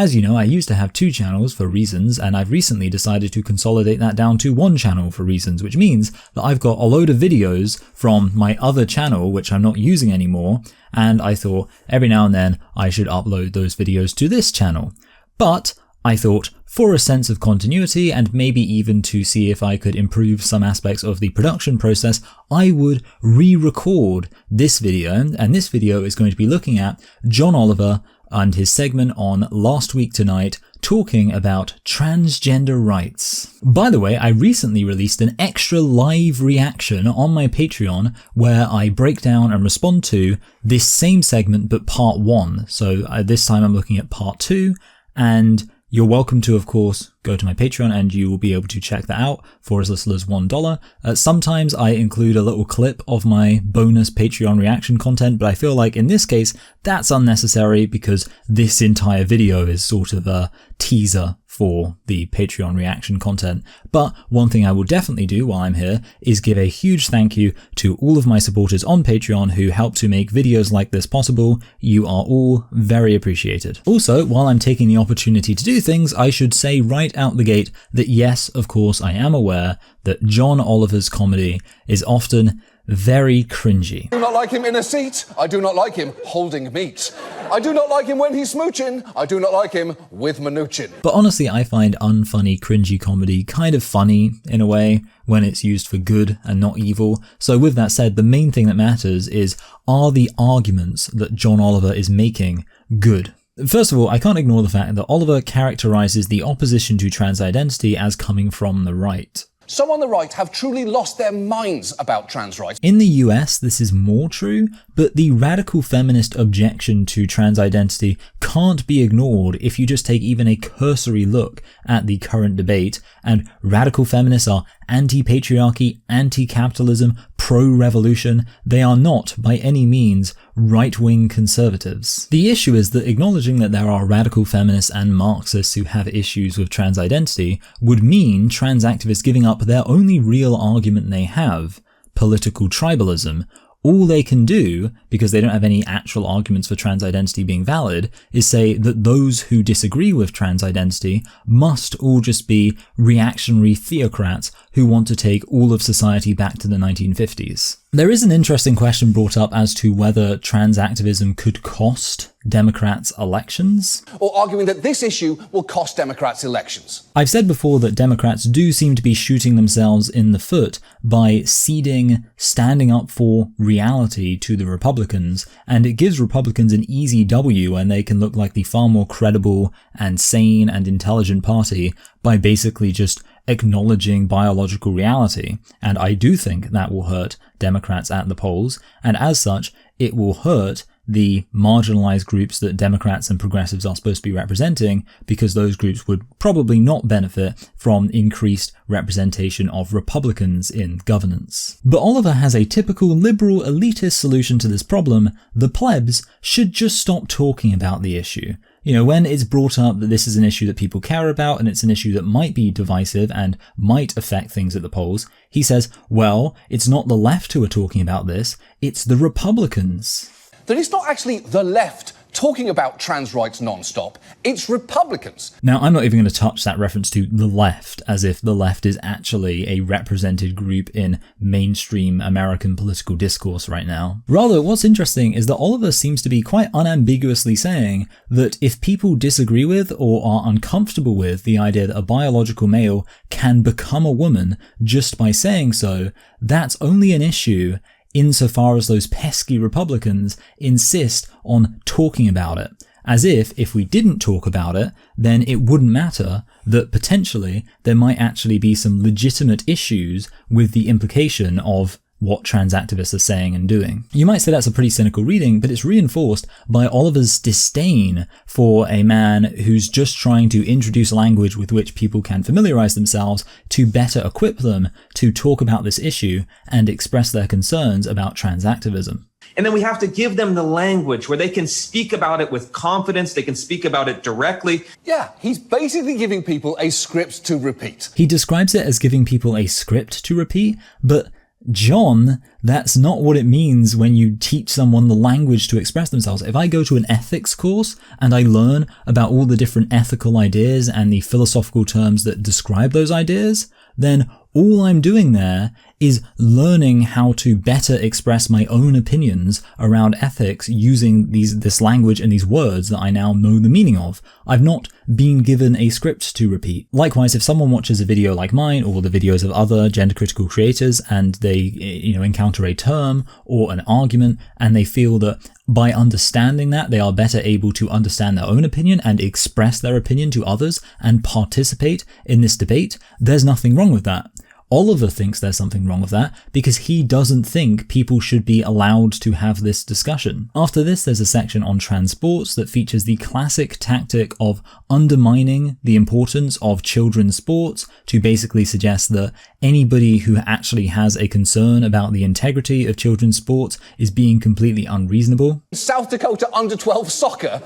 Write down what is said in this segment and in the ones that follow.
As you know, I used to have 2 channels for reasons, and I've recently decided to consolidate that down to 1 channel for reasons, which means that I've got a load of videos from my other channel, which I'm not using anymore, and I thought every now and then I should upload those videos to this channel. But I thought, for a sense of continuity and maybe even to see if I could improve some aspects of the production process, I would re-record this video, and this video is going to be looking at John Oliver and his segment on Last Week Tonight talking about transgender rights. By the way, I recently released an extra live reaction on my Patreon where I break down and respond to this same segment but part 1. So this time I'm looking at part 2, and you're welcome to, of course, go to my Patreon and you will be able to check that out for as little as $1. Sometimes I include a little clip of my bonus Patreon reaction content, but I feel like in this case, that's unnecessary because this entire video is sort of a teaser for the Patreon reaction content. But one thing I will definitely do while I'm here is give a huge thank you to all of my supporters on Patreon who help to make videos like this possible. You are all very appreciated. Also, while I'm taking the opportunity to do things, I should say right out the gate that yes, of course, I am aware that John Oliver's comedy is often very cringy. I do not like him in a seat. I do not like him holding meat. I do not like him when he's smooching. I do not like him with Mnuchin. But honestly, I find unfunny, cringy comedy kind of funny in a way when it's used for good and not evil. So with that said, the main thing that matters is, are the arguments that John Oliver is making good? First of all, I can't ignore the fact that Oliver characterizes the opposition to trans identity as coming from the right. Some on the right have truly lost their minds about trans rights. In the US, this is more true, but the radical feminist objection to trans identity can't be ignored if you just take even a cursory look at the current debate, and radical feminists are anti-patriarchy, anti-capitalism, pro-revolution. They are not, by any means, right-wing conservatives. The issue is that acknowledging that there are radical feminists and Marxists who have issues with trans identity would mean trans activists giving up their only real argument they have, political tribalism. All they can do, because they don't have any actual arguments for trans identity being valid, is say that those who disagree with trans identity must all just be reactionary theocrats who want to take all of society back to the 1950s. There is an interesting question brought up as to whether trans activism could cost Democrats elections. Or arguing that this issue will cost Democrats elections. I've said before that Democrats do seem to be shooting themselves in the foot by ceding standing up for reality to the Republicans, and it gives Republicans an easy W when they can look like the far more credible and sane and intelligent party by basically just acknowledging biological reality. And I do think that will hurt Democrats at the polls, and as such, it will hurt the marginalized groups that Democrats and progressives are supposed to be representing, because those groups would probably not benefit from increased representation of Republicans in governance. But Oliver has a typical liberal elitist solution to this problem. The plebs should just stop talking about the issue. You know, when it's brought up that this is an issue that people care about and it's an issue that might be divisive and might affect things at the polls, he says, well, it's not the left who are talking about this, it's the Republicans. That it's not actually the left talking about trans rights non-stop, it's Republicans. Now, I'm not even going to touch that reference to the left, as if the left is actually a represented group in mainstream American political discourse right now. Rather, what's interesting is that Oliver seems to be quite unambiguously saying that if people disagree with or are uncomfortable with the idea that a biological male can become a woman just by saying so, that's only an issue insofar as those pesky Republicans insist on talking about it. As if we didn't talk about it, then it wouldn't matter, that potentially there might actually be some legitimate issues with the implication of what trans activists are saying and doing. You might say that's a pretty cynical reading, but it's reinforced by Oliver's disdain for a man who's just trying to introduce language with which people can familiarize themselves to better equip them to talk about this issue and express their concerns about trans activism. And then we have to give them the language where they can speak about it with confidence, they can speak about it directly. Yeah, he's basically giving people a script to repeat. He describes it as giving people a script to repeat, but John, that's not what it means when you teach someone the language to express themselves. If I go to an ethics course and I learn about all the different ethical ideas and the philosophical terms that describe those ideas, then all I'm doing there is learning how to better express my own opinions around ethics using this language and these words that I now know the meaning of. I've not been given a script to repeat. Likewise, if someone watches a video like mine or the videos of other gender critical creators and they, encounter a term or an argument and they feel that by understanding that, they are better able to understand their own opinion and express their opinion to others and participate in this debate, there's nothing wrong with that. Oliver thinks there's something wrong with that because he doesn't think people should be allowed to have this discussion. After this, there's a section on trans sports that features the classic tactic of undermining the importance of children's sports to basically suggest that anybody who actually has a concern about the integrity of children's sports is being completely unreasonable. South Dakota under-12 soccer,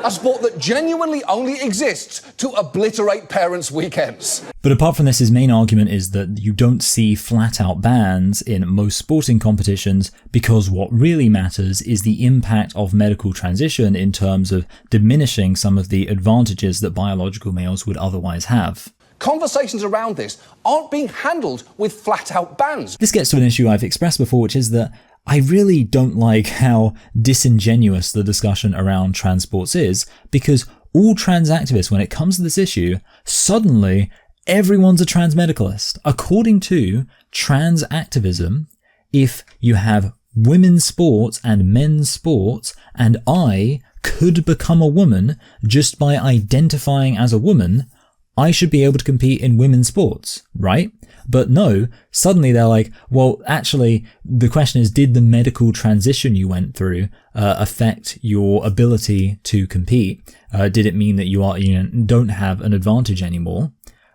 a sport that genuinely only exists to obliterate parents' weekends. But apart from this, his main argument is that you don't see flat-out bans in most sporting competitions because what really matters is the impact of medical transition in terms of diminishing some of the advantages that biological males would otherwise have. Conversations around this aren't being handled with flat-out bans. This gets to an issue I've expressed before, which is that I really don't like how disingenuous the discussion around trans sports is, because all trans activists, when it comes to this issue, suddenly everyone's a trans medicalist. According to trans activism, if you have women's sports and men's sports, and I could become a woman just by identifying as a woman, I should be able to compete in women's sports, right? But no, suddenly they're like, well, actually, the question is, did the medical transition you went through affect your ability to compete? Did it mean that you don't have an advantage anymore?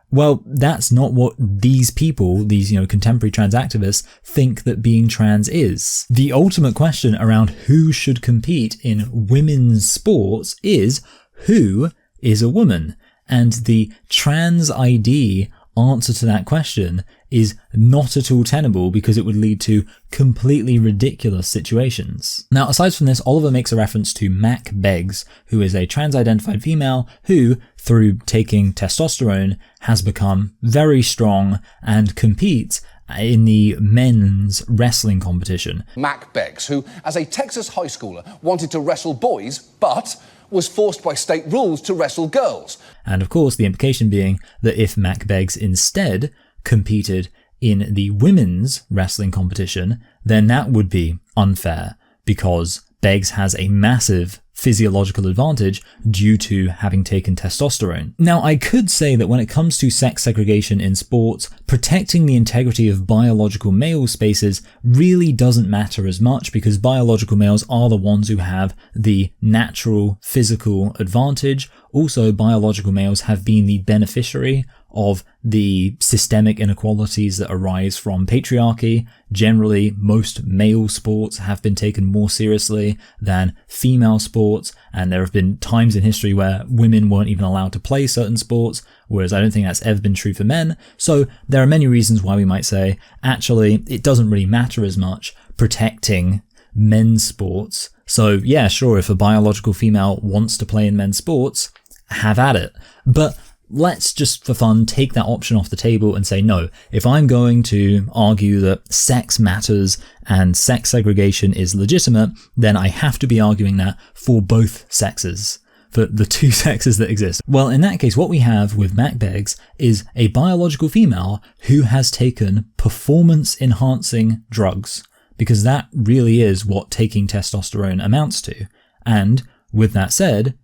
Well, that's not what these people, these, contemporary trans activists think that being trans is. The ultimate question around who should compete in women's sports is, who is a woman? And the trans ID answer to that question is not at all tenable because it would lead to completely ridiculous situations. Now, aside from this, Oliver makes a reference to Mac Beggs, who is a trans-identified female who, through taking testosterone, has become very strong and competes in the men's wrestling competition. Mac Beggs, who, as a Texas high schooler, wanted to wrestle boys, but was forced by state rules to wrestle girls. And of course, the implication being that if Mac Beggs instead competed in the women's wrestling competition, then that would be unfair because Beggs has a massive physiological advantage due to having taken testosterone. Now, I could say that when it comes to sex segregation in sports, protecting the integrity of biological male spaces really doesn't matter as much because biological males are the ones who have the natural physical advantage. Also, biological males have been the beneficiary of the systemic inequalities that arise from patriarchy. Generally, most male sports have been taken more seriously than female sports, and there have been times in history where women weren't even allowed to play certain sports, whereas I don't think that's ever been true for men. So there are many reasons why we might say, actually, it doesn't really matter as much protecting men's sports. So yeah, sure, if a biological female wants to play in men's sports, have at it. But let's just, for fun, take that option off the table and say, no, if I'm going to argue that sex matters and sex segregation is legitimate, then I have to be arguing that for both sexes, for the two sexes that exist. Well, in that case, what we have with Mac Beggs is a biological female who has taken performance-enhancing drugs, because that really is what taking testosterone amounts to. And with that said,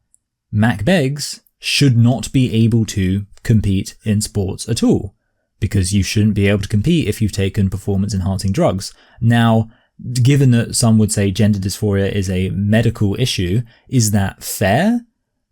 Mac Beggs should not be able to compete in sports at all, because you shouldn't be able to compete if you've taken performance-enhancing drugs. Now, given that some would say gender dysphoria is a medical issue, is that fair?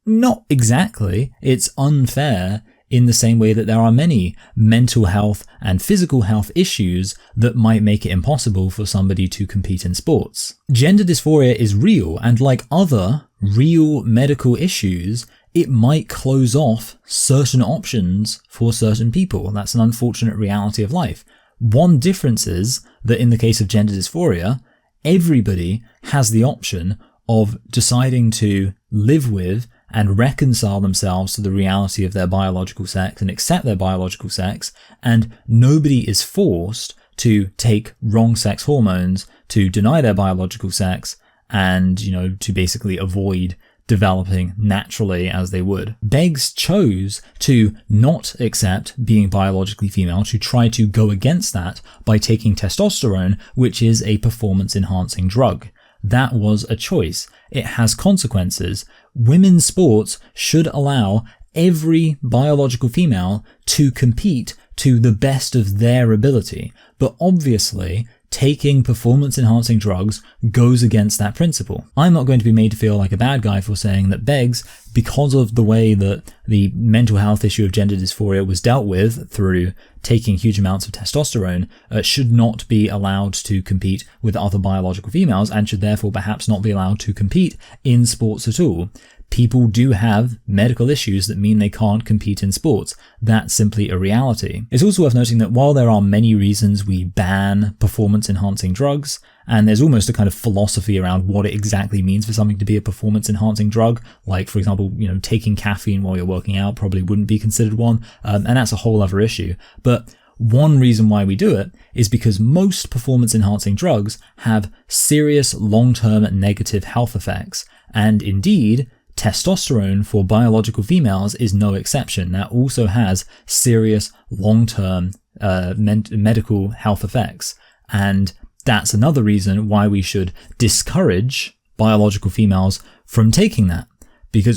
Not exactly. It's unfair in the same way that there are many mental health and physical health issues that might make it impossible for somebody to compete in sports. Gender dysphoria is real, and like other real medical issues, it might close off certain options for certain people. That's an unfortunate reality of life. One difference is that in the case of gender dysphoria, everybody has the option of deciding to live with and reconcile themselves to the reality of their biological sex and accept their biological sex, and nobody is forced to take wrong sex hormones to deny their biological sex and, to basically avoid developing naturally as they would. Beggs chose to not accept being biologically female, to try to go against that by taking testosterone, which is a performance-enhancing drug. That was a choice. It has consequences. Women's sports should allow every biological female to compete to the best of their ability, but obviously taking performance-enhancing drugs goes against that principle. I'm not going to be made to feel like a bad guy for saying that Beggs, because of the way that the mental health issue of gender dysphoria was dealt with through taking huge amounts of testosterone, should not be allowed to compete with other biological females and should therefore perhaps not be allowed to compete in sports at all. People do have medical issues that mean they can't compete in sports. That's simply a reality. It's also worth noting that while there are many reasons we ban performance-enhancing drugs, and there's almost a kind of philosophy around what it exactly means for something to be a performance-enhancing drug, like, for example, taking caffeine while you're working out probably wouldn't be considered one, and that's a whole other issue. But one reason why we do it is because most performance-enhancing drugs have serious long-term negative health effects, and indeed, testosterone for biological females is no exception. That also has serious long-term medical health effects. And that's another reason why we should discourage biological females from taking that.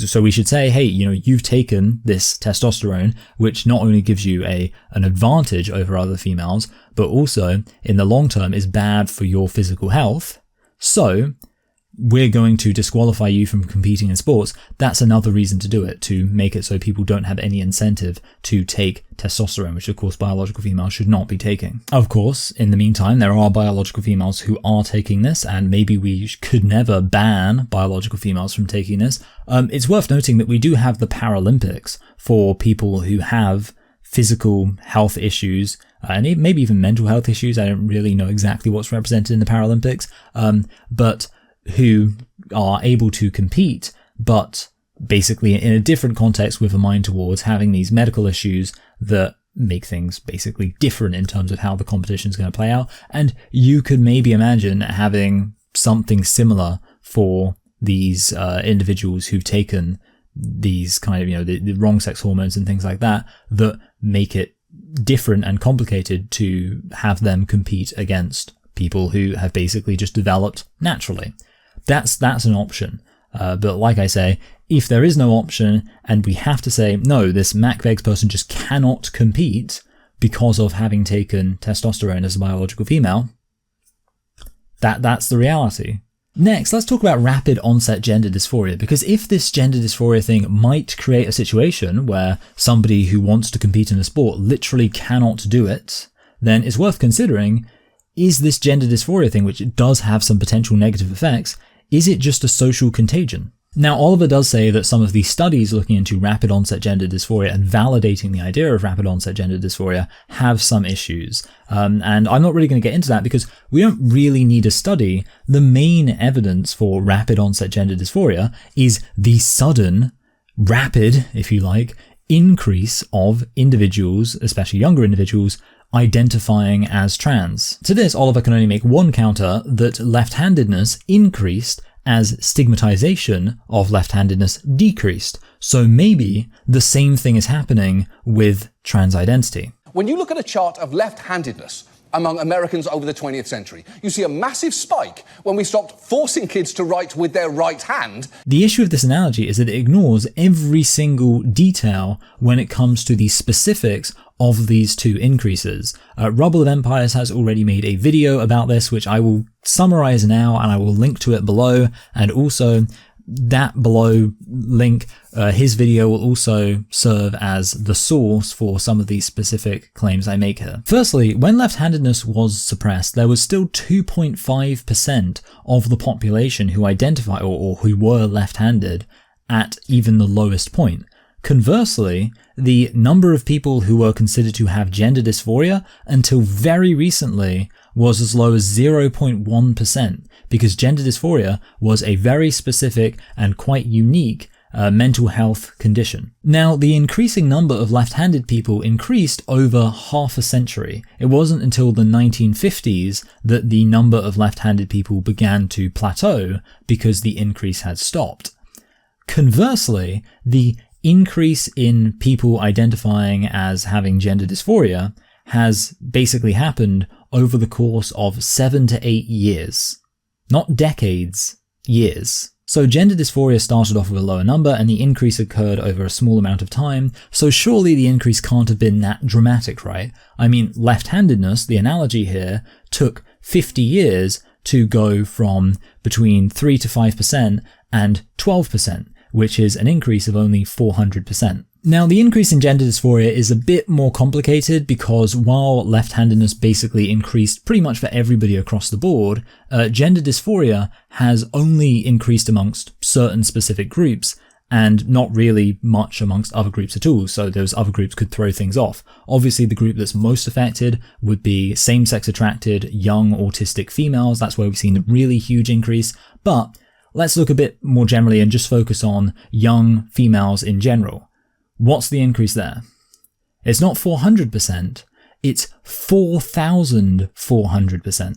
So we should say, hey, you've taken this testosterone, which not only gives you an advantage over other females, but also in the long term is bad for your physical health. So we're going to disqualify you from competing in sports. That's another reason to do it, to make it so people don't have any incentive to take testosterone, which of course biological females should not be taking. Of course, in the meantime, there are biological females who are taking this, and maybe we could never ban biological females from taking this. It's worth noting that we do have the Paralympics for people who have physical health issues, and maybe even mental health issues. I don't really know exactly what's represented in the Paralympics, but who are able to compete, but basically in a different context with a mind towards having these medical issues that make things basically different in terms of how the competition is going to play out. And you could maybe imagine having something similar for these individuals who've taken these kind of, the wrong sex hormones and things like that, that make it different and complicated to have them compete against people who have basically just developed naturally. That's an option. But like I say, if there is no option and we have to say, no, this Mac Beggs person just cannot compete because of having taken testosterone as a biological female, that's the reality. Next, let's talk about rapid onset gender dysphoria, because if this gender dysphoria thing might create a situation where somebody who wants to compete in a sport literally cannot do it, then it's worth considering, is this gender dysphoria thing, which does have some potential negative effects, is it just a social contagion? Now, Oliver does say that some of the studies looking into rapid onset gender dysphoria and validating the idea of rapid onset gender dysphoria have some issues. And I'm not really going to get into that because we don't really need to study. The main evidence for rapid onset gender dysphoria is the sudden, rapid, if you like, increase of individuals, especially younger individuals, identifying as trans. To this, Oliver can only make one counter, that left-handedness increased as stigmatization of left-handedness decreased. So maybe the same thing is happening with trans identity. When you look at a chart of left-handedness among Americans over the 20th century, you see a massive spike when we stopped forcing kids to write with their right hand. The issue of this analogy is that it ignores every single detail when it comes to the specifics of these two increases. Rubble of Empires has already made a video about this, which I will summarize now and I will link to it below, and also that below link, his video will also serve as the source for some of these specific claims I make here. Firstly, when left-handedness was suppressed, there was still 2.5% of the population who identify or who were left-handed at even the lowest point. Conversely, the number of people who were considered to have gender dysphoria until very recently was as low as 0.1%, because gender dysphoria was a very specific and quite unique mental health condition. Now, the increasing number of left-handed people increased over half a century. It wasn't until the 1950s that the number of left-handed people began to plateau because the increase had stopped. Conversely, the increase in people identifying as having gender dysphoria has basically happened over the course of 7 to 8 years. Not decades, years. So gender dysphoria started off with a lower number and the increase occurred over a small amount of time, so surely the increase can't have been that dramatic, right? I mean, left-handedness, the analogy here, took 50 years to go from between 3 to 5% and 12%, which is an increase of only 400%. Now, the increase in gender dysphoria is a bit more complicated because while left-handedness basically increased pretty much for everybody across the board, gender dysphoria has only increased amongst certain specific groups and not really much amongst other groups at all, so those other groups could throw things off. Obviously, the group that's most affected would be same-sex attracted, young autistic females. That's where we've seen a really huge increase, but let's look a bit more generally and just focus on young females in general. What's the increase there? It's not 400%, it's 4,400%.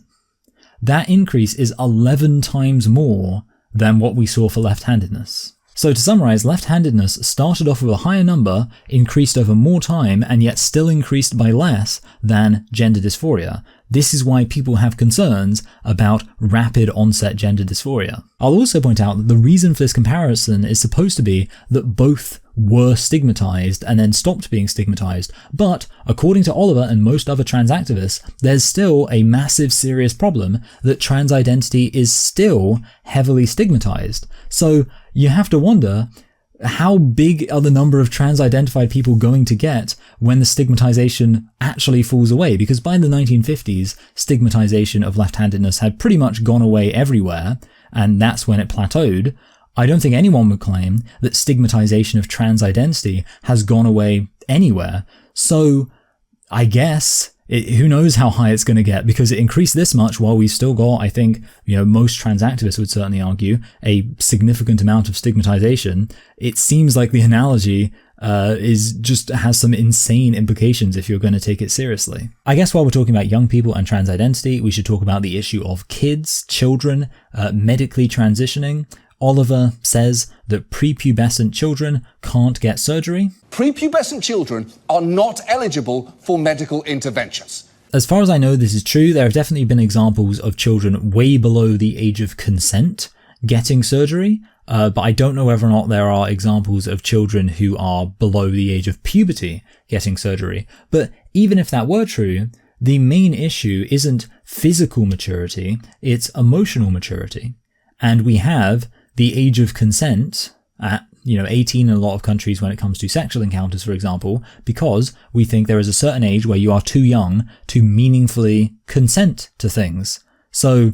That increase is 11 times more than what we saw for left-handedness. So to summarize, left-handedness started off with a higher number, increased over more time, and yet still increased by less than gender dysphoria. This is why people have concerns about rapid onset gender dysphoria. I'll also point out that the reason for this comparison is supposed to be that both were stigmatized and then stopped being stigmatized, but according to Oliver and most other trans activists, there's still a massive serious problem that trans identity is still heavily stigmatized. So you have to wonder, how big are the number of trans-identified people going to get when the stigmatization actually falls away? Because by the 1950s, stigmatization of left-handedness had pretty much gone away everywhere, and that's when it plateaued. I don't think anyone would claim that stigmatization of trans identity has gone away anywhere. So I guess who knows how high it's going to get, because it increased this much while we've still got, I think, most trans activists would certainly argue, a significant amount of stigmatization. It seems like the analogy has some insane implications if you're going to take it seriously. I guess while we're talking about young people and trans identity, we should talk about the issue of children, medically transitioning. Oliver says that prepubescent children can't get surgery. Prepubescent children are not eligible for medical interventions. As far as I know, this is true. There have definitely been examples of children way below the age of consent getting surgery, but I don't know whether or not there are examples of children who are below the age of puberty getting surgery. But even if that were true, the main issue isn't physical maturity, it's emotional maturity. And we have the age of consent at 18 in a lot of countries when it comes to sexual encounters, for example, because we think there is a certain age where you are too young to meaningfully consent to things. So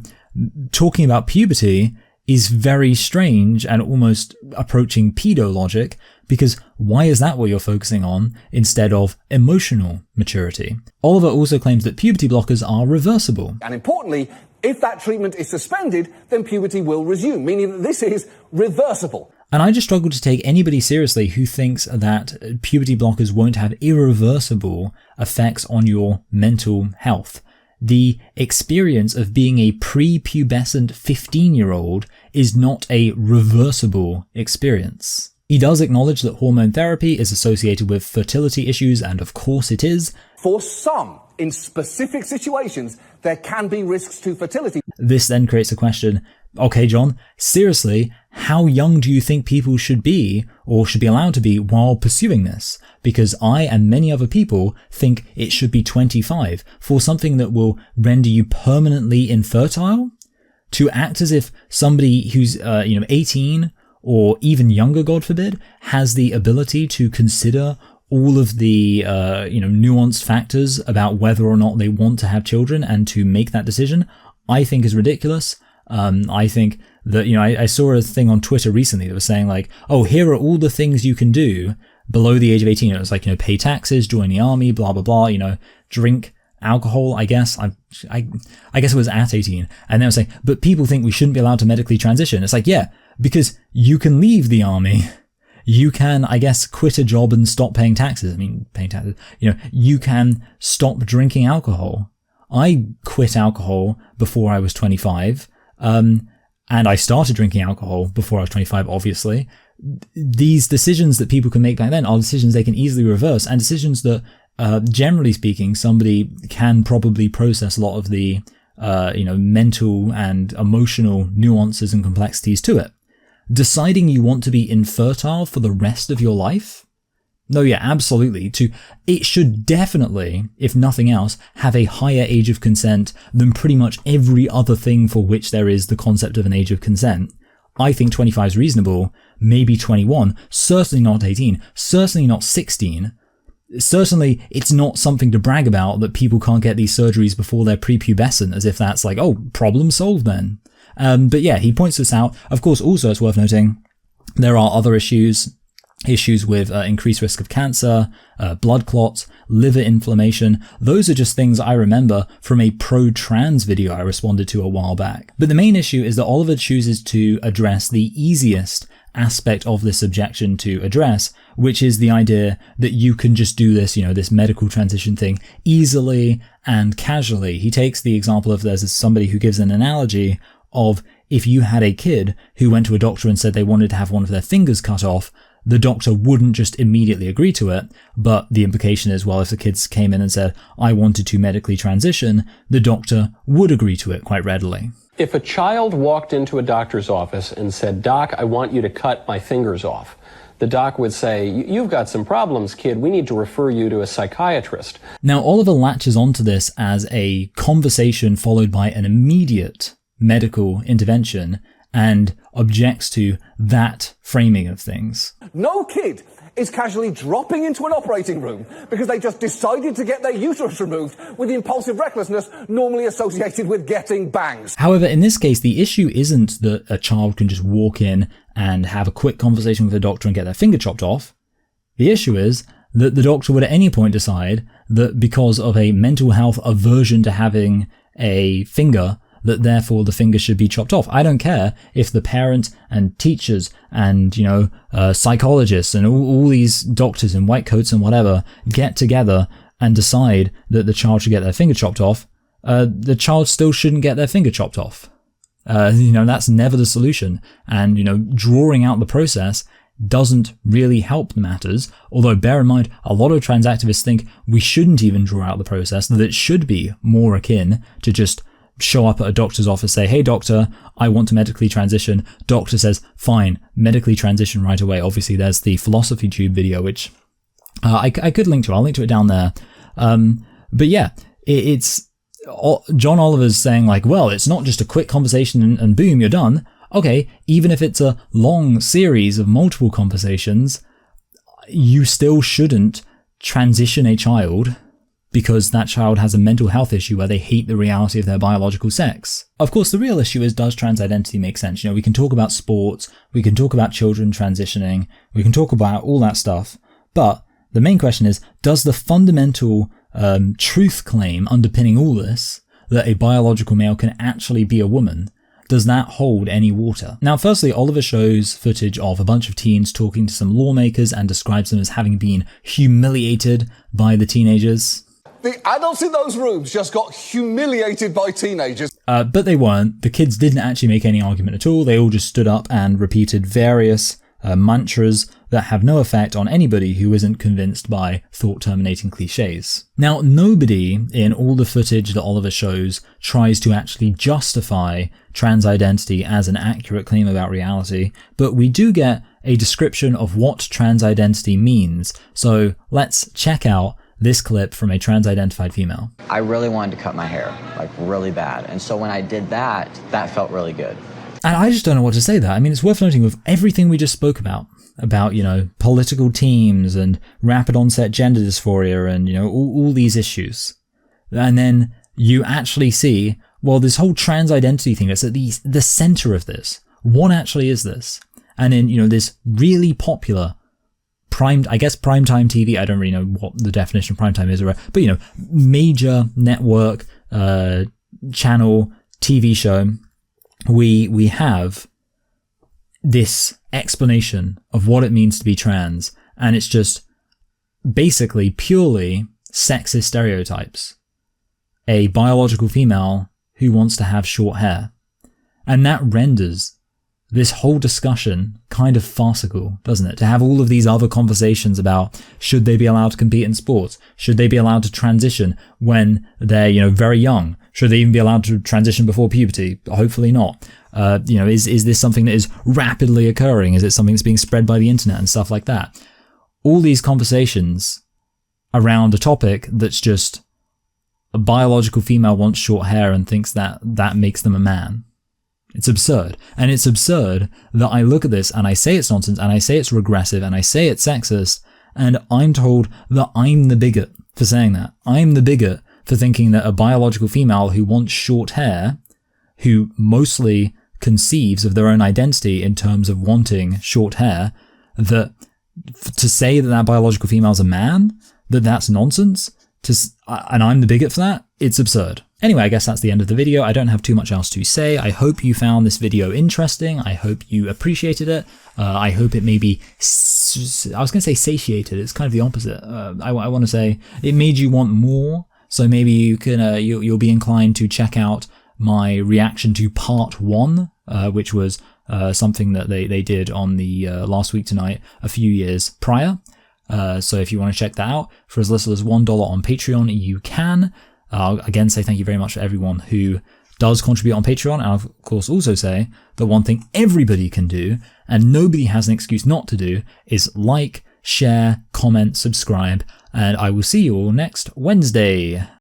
talking about puberty is very strange and almost approaching pedo logic, because why is that what you're focusing on instead of emotional maturity? Oliver also claims that puberty blockers are reversible. And importantly, if that treatment is suspended, then puberty will resume, meaning that this is reversible. And I just struggle to take anybody seriously who thinks that puberty blockers won't have irreversible effects on your mental health. The experience of being a prepubescent 15-year-old is not a reversible experience. He does acknowledge that hormone therapy is associated with fertility issues, and of course it is. For some, in specific situations, there can be risks to fertility. This then creates a question, okay, John, seriously, how young do you think people should be, or should be allowed to be, while pursuing this? Because I and many other people think it should be 25 for something that will render you permanently infertile? To act as if somebody who's 18 or even younger, God forbid, has the ability to consider all of the nuanced factors about whether or not they want to have children and to make that decision, I think is ridiculous. I think that, I saw a thing on Twitter recently that was saying like, oh, here are all the things you can do below the age of 18, it was like, pay taxes, join the army, blah, blah, blah, drink alcohol, I guess. I guess it was at 18. And they were saying, but people think we shouldn't be allowed to medically transition. It's like, yeah, because you can leave the army. You can, I guess, quit a job and stop paying taxes. I mean, paying taxes, you can stop drinking alcohol. I quit alcohol before I was 25. And I started drinking alcohol before I was 25, obviously. These decisions that people can make back then are decisions they can easily reverse, and decisions that, generally speaking, somebody can probably process a lot of the, mental and emotional nuances and complexities to it. Deciding you want to be infertile for the rest of your life? No, yeah, absolutely. It should definitely, if nothing else, have a higher age of consent than pretty much every other thing for which there is the concept of an age of consent. I think 25 is reasonable, maybe 21, certainly not 18, certainly not 16. Certainly, it's not something to brag about that people can't get these surgeries before they're prepubescent, as if that's like, oh, problem solved then. But yeah, he points this out. Of course, also it's worth noting, there are other issues with increased risk of cancer, blood clots, liver inflammation. Those are just things I remember from a pro-trans video I responded to a while back. But the main issue is that Oliver chooses to address the easiest aspect of this objection to address, which is the idea that you can just do this, this medical transition thing easily and casually. He takes the example of there's somebody who gives an analogy of if you had a kid who went to a doctor and said they wanted to have one of their fingers cut off, the doctor wouldn't just immediately agree to it, but the implication is, well, if the kids came in and said, I wanted to medically transition, the doctor would agree to it quite readily. If a child walked into a doctor's office and said, Doc, I want you to cut my fingers off, the doc would say, you've got some problems, kid. We need to refer you to a psychiatrist. Now, Oliver latches onto this as a conversation followed by an immediate medical intervention and objects to that framing of things. No kid is casually dropping into an operating room because they just decided to get their uterus removed with the impulsive recklessness normally associated with getting bangs. However, in this case, the issue isn't that a child can just walk in and have a quick conversation with a doctor and get their finger chopped off. The issue is that the doctor would at any point decide that because of a mental health aversion to having a finger, that therefore the finger should be chopped off. I don't care if the parent and teachers and, psychologists and all these doctors in white coats and whatever get together and decide that the child should get their finger chopped off. The child still shouldn't get their finger chopped off. That's never the solution. And, drawing out the process doesn't really help matters. Although bear in mind, a lot of trans activists think we shouldn't even draw out the process, that it should be more akin to just show up at a doctor's office, say, hey doctor, I want to medically transition. Doctor says, fine, medically transition right away. Obviously there's the philosophy tube video, which I could link to. I'll link to it down there. But yeah, it's John Oliver's saying like, well, it's not just a quick conversation and boom, you're done. Okay, even if it's a long series of multiple conversations, you still shouldn't transition a child because that child has a mental health issue where they hate the reality of their biological sex. Of course, the real issue is, does trans identity make sense? We can talk about sports, we can talk about children transitioning, we can talk about all that stuff, but the main question is, does the fundamental truth claim underpinning all this, that a biological male can actually be a woman, does that hold any water? Now, firstly, Oliver shows footage of a bunch of teens talking to some lawmakers and describes them as having been humiliated by the teenagers. The adults in those rooms just got humiliated by teenagers. But they weren't. The kids didn't actually make any argument at all. They all just stood up and repeated various mantras that have no effect on anybody who isn't convinced by thought-terminating cliches. Now, nobody in all the footage that Oliver shows tries to actually justify trans identity as an accurate claim about reality, but we do get a description of what trans identity means. So let's check out this clip from a trans-identified female. I really wanted to cut my hair, like really bad. And so when I did that, that felt really good. And I just don't know what to say there. I mean, it's worth noting with everything we just spoke about, political teams and rapid onset gender dysphoria and, all these issues. And then you actually see, well, this whole trans identity thing that's at the center of this. What actually is this? And in, this really popular primetime TV. I don't really know what the definition of primetime is, but major network channel TV show, we have this explanation of what it means to be trans, and it's just basically purely sexist stereotypes. A biological female who wants to have short hair. And that renders this whole discussion kind of farcical, doesn't it? To have all of these other conversations about should they be allowed to compete in sports? Should they be allowed to transition when they're, very young? Should they even be allowed to transition before puberty? Hopefully not. Is this something that is rapidly occurring? Is it something that's being spread by the internet and stuff like that? All these conversations around a topic that's just a biological female wants short hair and thinks that makes them a man. It's absurd. And it's absurd that I look at this and I say it's nonsense and I say it's regressive and I say it's sexist, and I'm told that I'm the bigot for saying that. I'm the bigot for thinking that a biological female who wants short hair, who mostly conceives of their own identity in terms of wanting short hair, that to say that biological female is a man, that's nonsense, and I'm the bigot for that, it's absurd. Anyway, I guess that's the end of the video. I don't have too much else to say. I hope you found this video interesting. I hope you appreciated it. I hope it maybe, I was going to say satiated. It's kind of the opposite. I want to say it made you want more. So maybe you can, you'll be inclined to check out my reaction to part 1, which was something that they did on the Last Week Tonight a few years prior. So if you want to check that out, for as little as $1 on Patreon, you can. Again, say thank you very much to everyone who does contribute on Patreon. And of course also say that one thing everybody can do, and nobody has an excuse not to do, is like, share, comment, subscribe, and I will see you all next Wednesday.